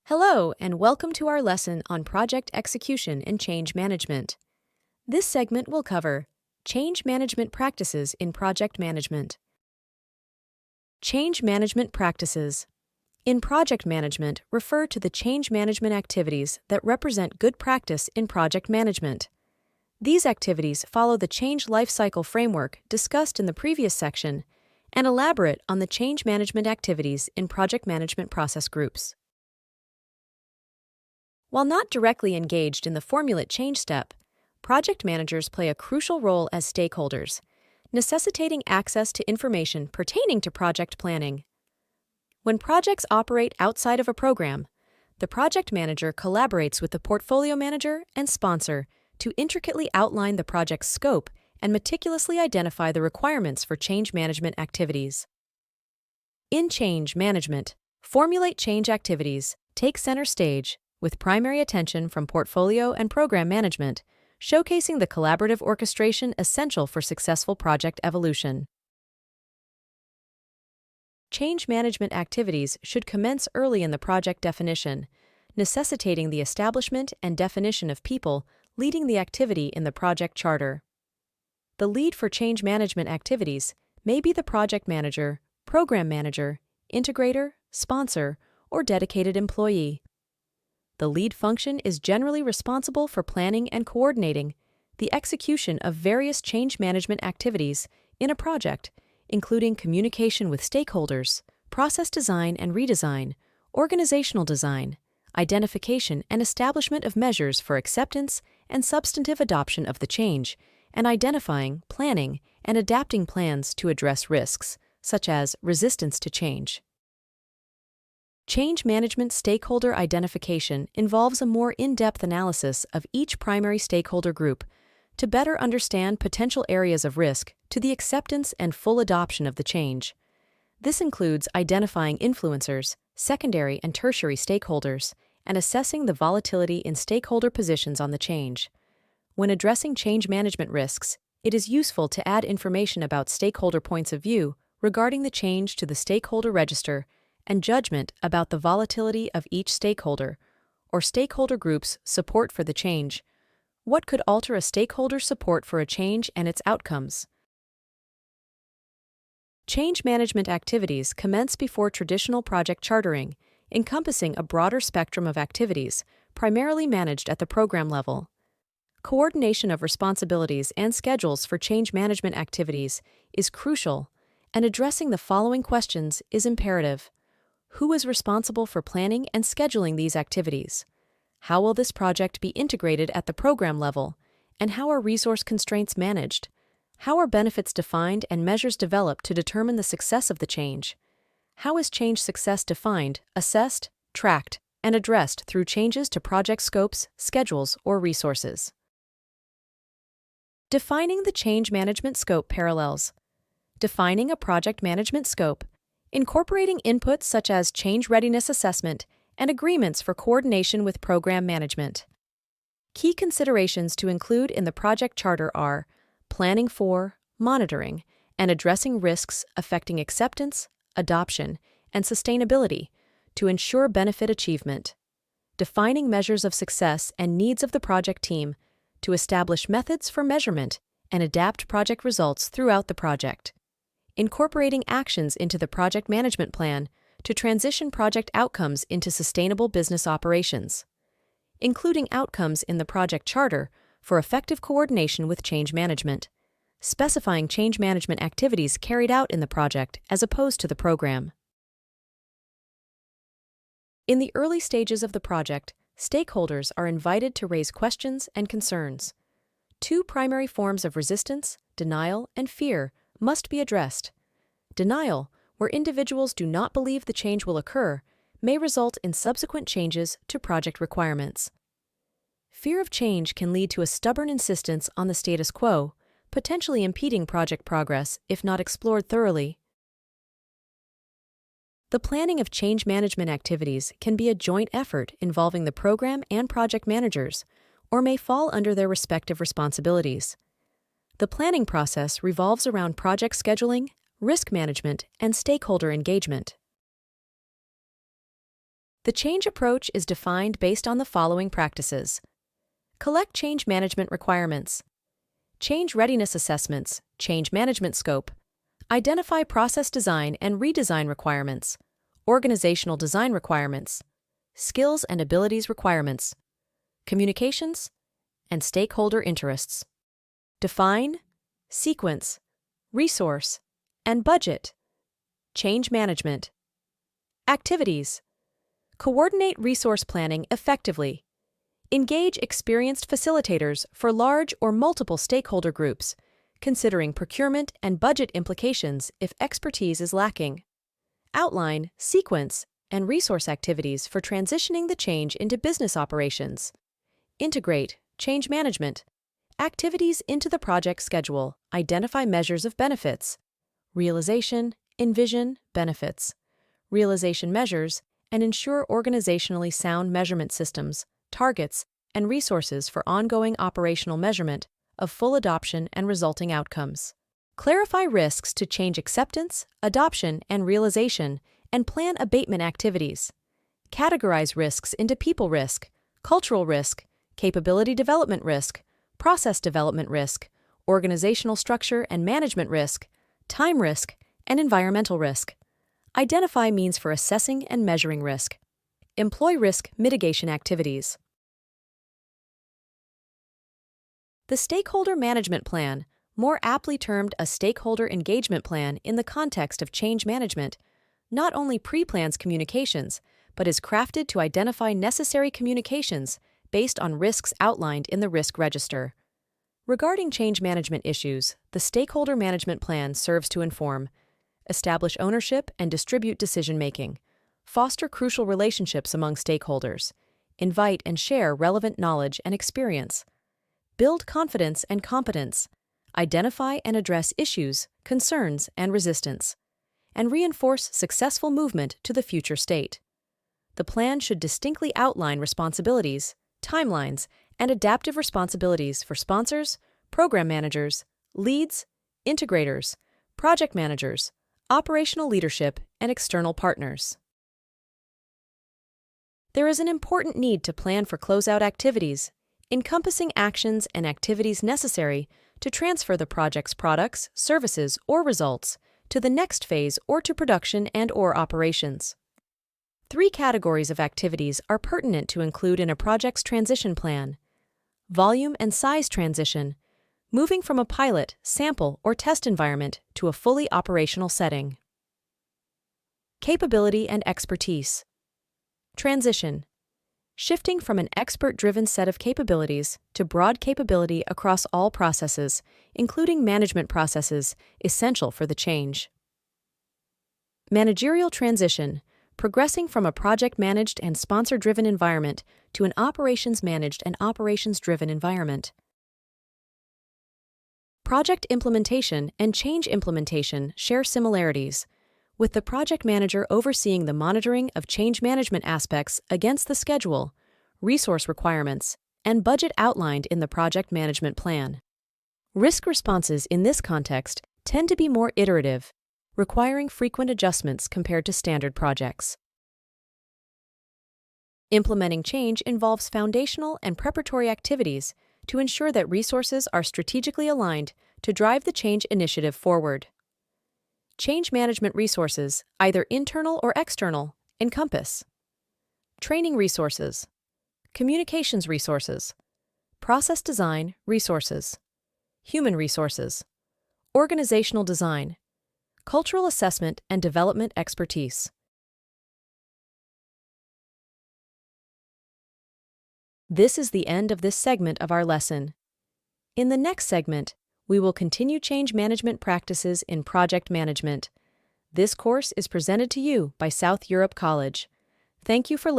Hello, and welcome to our lesson on project execution and change management. This segment will cover change management practices in project management. Change management practices. In project management, refer to the change management activities that represent good practice in project management. These activities follow the change lifecycle framework discussed in the previous section and elaborate on the change management activities in project management process groups. While not directly engaged in the formulate change step, project managers play a crucial role as stakeholders, necessitating access to information pertaining to project planning. When projects operate outside of a program, the project manager collaborates with the portfolio manager and sponsor to intricately outline the project's scope and meticulously identify the requirements for change management activities. In change management, formulate change activities take center stage, with primary attention from portfolio and program management, showcasing the collaborative orchestration essential for successful project evolution. Change management activities should commence early in the project definition, necessitating the establishment and definition of people leading the activity in the project charter. The lead for change management activities may be the project manager, program manager, integrator, sponsor, or dedicated employee. The lead function is generally responsible for planning and coordinating the execution of various change management activities in a project, including communication with stakeholders, process design and redesign, organizational design, identification and establishment of measures for acceptance and substantive adoption of the change, and identifying, planning, and adapting plans to address risks, such as resistance to change. Change management stakeholder identification involves a more in-depth analysis of each primary stakeholder group to better understand potential areas of risk to the acceptance and full adoption of the change. This includes identifying influencers, secondary and tertiary stakeholders, and assessing the volatility in stakeholder positions on the change. When addressing change management risks, it is useful to add information about stakeholder points of view regarding the change to the stakeholder register and judgment about the volatility of each stakeholder or stakeholder group's support for the change. What could alter a stakeholder's support for a change and its outcomes? Change management activities commence before traditional project chartering, encompassing a broader spectrum of activities, primarily managed at the program level. Coordination of responsibilities and schedules for change management activities is crucial, and addressing the following questions is imperative. Who is responsible for planning and scheduling these activities? How will this project be integrated at the program level? And how are resource constraints managed? How are benefits defined and measures developed to determine the success of the change? How is change success defined, assessed, tracked, and addressed through changes to project scopes, schedules, or resources? Defining the change management scope parallels. Defining a project management scope. Incorporating inputs such as change readiness assessment and agreements for coordination with program management. Key considerations to include in the project charter are planning for, monitoring, and addressing risks affecting acceptance, adoption, and sustainability to ensure benefit achievement. Defining measures of success and needs of the project team to establish methods for measurement and adapt project results throughout the project. Incorporating actions into the project management plan to transition project outcomes into sustainable business operations. Including outcomes in the project charter for effective coordination with change management. Specifying change management activities carried out in the project as opposed to the program. In the early stages of the project, stakeholders are invited to raise questions and concerns. Two primary forms of resistance, denial, and fear must be addressed. Denial, where individuals do not believe the change will occur, may result in subsequent changes to project requirements. Fear of change can lead to a stubborn insistence on the status quo, potentially impeding project progress if not explored thoroughly. The planning of change management activities can be a joint effort involving the program and project managers, or may fall under their respective responsibilities. The planning process revolves around project scheduling, risk management, and stakeholder engagement. The change approach is defined based on the following practices. Collect change management requirements. Change readiness assessments, change management scope. Identify process design and redesign requirements, organizational design requirements, skills and abilities requirements, communications, and stakeholder interests. Define, sequence, resource, and budget. Change management. Activities. Coordinate resource planning effectively. Engage experienced facilitators for large or multiple stakeholder groups, considering procurement and budget implications if expertise is lacking. Outline, sequence, and resource activities for transitioning the change into business operations. Integrate change management activities into the project schedule. Identify measures of benefits. Realization, envision, benefits. Realization measures, and ensure organizationally sound measurement systems, targets, and resources for ongoing operational measurement of full adoption and resulting outcomes. Clarify risks to change acceptance, adoption, and realization, and plan abatement activities. Categorize risks into people risk, cultural risk, capability development risk, process development risk, organizational structure and management risk, time risk, and environmental risk. Identify means for assessing and measuring risk. Employ risk mitigation activities. The Stakeholder Management Plan, more aptly termed a Stakeholder Engagement Plan in the context of change management, not only pre-plans communications, but is crafted to identify necessary communications based on risks outlined in the risk register. Regarding change management issues, the Stakeholder Management Plan serves to inform, establish ownership and distribute decision-making, foster crucial relationships among stakeholders, invite and share relevant knowledge and experience, build confidence and competence, identify and address issues, concerns, and resistance, and reinforce successful movement to the future state. The plan should distinctly outline responsibilities, timelines, and adaptive responsibilities for sponsors, program managers, leads, integrators, project managers, operational leadership, and external partners. There is an important need to plan for closeout activities, encompassing actions and activities necessary to transfer the project's products, services, or results to the next phase or to production and/or operations. 3 categories of activities are pertinent to include in a project's transition plan. Volume and size transition, moving from a pilot, sample, or test environment to a fully operational setting. Capability and expertise. Transition, shifting from an expert-driven set of capabilities to broad capability across all processes, including management processes, essential for the change. Managerial transition, progressing from a project-managed and sponsor-driven environment to an operations-managed and operations-driven environment. Project implementation and change implementation share similarities, with the project manager overseeing the monitoring of change management aspects against the schedule, resource requirements, and budget outlined in the project management plan. Risk responses in this context tend to be more iterative, requiring frequent adjustments compared to standard projects. Implementing change involves foundational and preparatory activities to ensure that resources are strategically aligned to drive the change initiative forward. Change management resources, either internal or external, encompass training resources, communications resources, process design resources, human resources, organizational design, cultural assessment and development expertise. This is the end of this segment of our lesson. In the next segment, we will continue change management practices in project management. This course is presented to you by South Europe College. Thank you for listening.